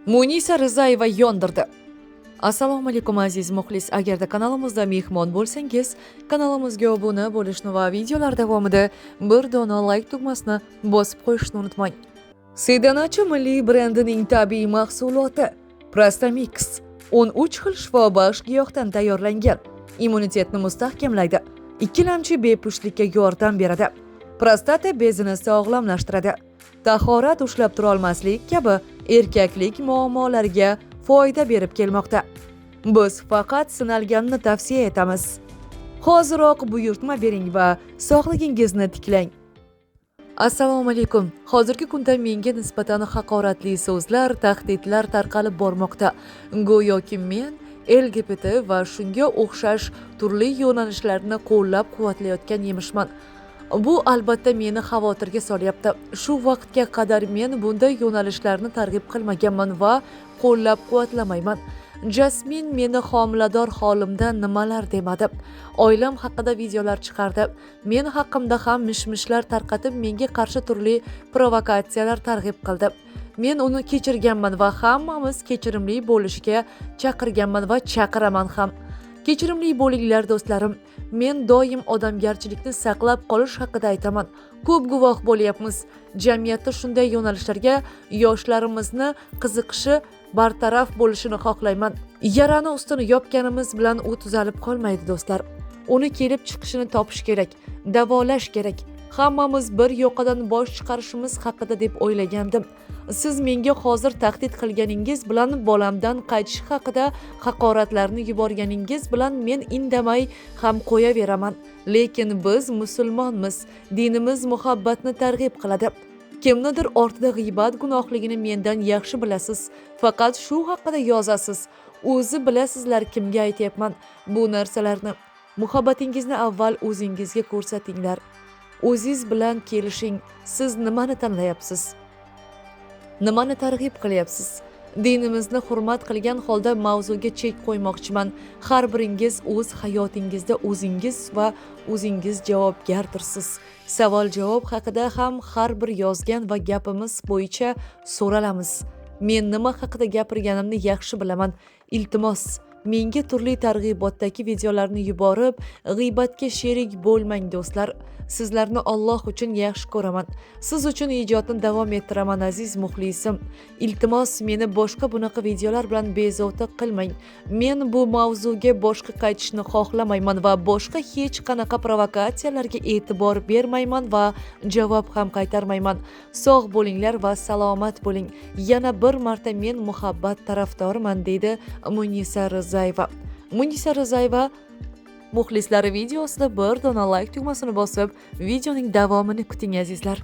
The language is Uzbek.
Munisa Rizayeva yondirdi. Assalomu alaykum aziz muxlis. Agarda kanalimizda mehmon bo'lsangiz, kanalimizga obuna bo'lishni va videolar davomida bir dona like tugmasini bosib qo'yishni unutmang. Sedanachi milliy brendining tabiiy mahsuloti Prostamix 13 xil shifobaxsh giyohdan tayyorlangan. Immunitetni mustahkamlaydi. Ikkilamchi bepushtlikka yordam beradi. Prostata bezini sog'lomlashtiradi. Tahorat ushlab tura olmaslik kabi erkaklik muammolariga foyda berib kelmoqda. Biz faqat sinalganini tavsiya etamiz. Hoziroq buyurtma bering va sog'ligingizni tiklang. Assalomu alaykum. Hozirgi kunda menga nisbatan haqoratli so'zlar, tahdidlar tarqalib bormoqda. Go'yoki men LGBT va shunga o'xshash turli yo'nalishlarni qo'llab-quvvatlayotgan emishman. Bu albatta meni xavotirga solyapti. Shu vaqtga qadar men bunday yo'nalishlarni targ'ib qilmaganman va qo'llab-quvvatlamayman. Jasmin meni homilador holimda nimalar demadi. Oilam haqida videolar chiqardi. Men haqimda ham mish-mishlar tarqatib, menga qarshi turli provokatsiyalar targ'ib qildi. Men uni kechirganman va hammamiz kechirimli bo'lishga chaqirganman va chaqiraman ham. Kechirimli bo'linglar do'stlarim. Men doim odamgarchilikni saqlab qolish haqida aytaman. Ko'p guvoh bo'lyapmiz. Jamiyatda shunday yo'nalishlarga yoshlarimizni qiziqishi bartaraf bo'lishini xohlayman. Yarani ustini yopganimiz bilan u tuzalib qolmaydi do'stlar. Uni kelib chiqishini topish kerak, davolash kerak. Hammamiz bir yoqadan bosh chiqarishimiz haqida deb o'ylagandim. Siz menga hozir tahdid qilganingiz bilan bolamdan qaytish haqida haqoratlarni yuborganingiz bilan men indamay ham qo'yaveraman. Lekin biz musulmonmiz. Dinimiz muhabbatni targ'ib qiladi. Kimnidir ortida g'iybat gunohligini mendan yaxshi bilasiz. Faqat shu haqida yozasiz. O'zi bilasizlar kimga aytyapman bu narsalarni. Muhabbatingizni avval o'zingizga ko'rsatinglar. O'zingiz bilan kelishing. Siz nimani tanlayapsiz? Nimani targ'ib qilyapsiz? Dinimizni hurmat qilgan holda mavzuga chek qo'ymoqchiman. Har biringiz o'z hayotingizda o'zingiz va o'zingiz javobgardirsiz. Savol-javob haqida ham har bir yozgan va gapimiz bo'yicha so'ralamiz. Men nima haqida gapirganimni yaxshi bilaman. Iltimos, menga turli targ'ibotdagi videolarni yuborib, g'iybatga sherik bo'lmang do'stlar. Sizlarni Alloh uchun yaxshi ko'raman. Siz uchun ijodni davom ettiraman aziz muxlisim. Iltimos, meni boshqa bunaqa videolar bilan bezovta qilmang. Men bu mavzuga boshqa qaytishni xohlamayman va boshqa hech qanaqa provokatsiyalarga e'tibor bermayman va javob ham qaytarmayman. Sog' bo'linglar va salomat bo'ling. Yana bir marta men muhabbat tarafdoriman deydi Munisa Rizayeva. Munisa Rizayeva muxlislari videosida bir dona like tugmasini bosib, videoning davomini kuting azizlar.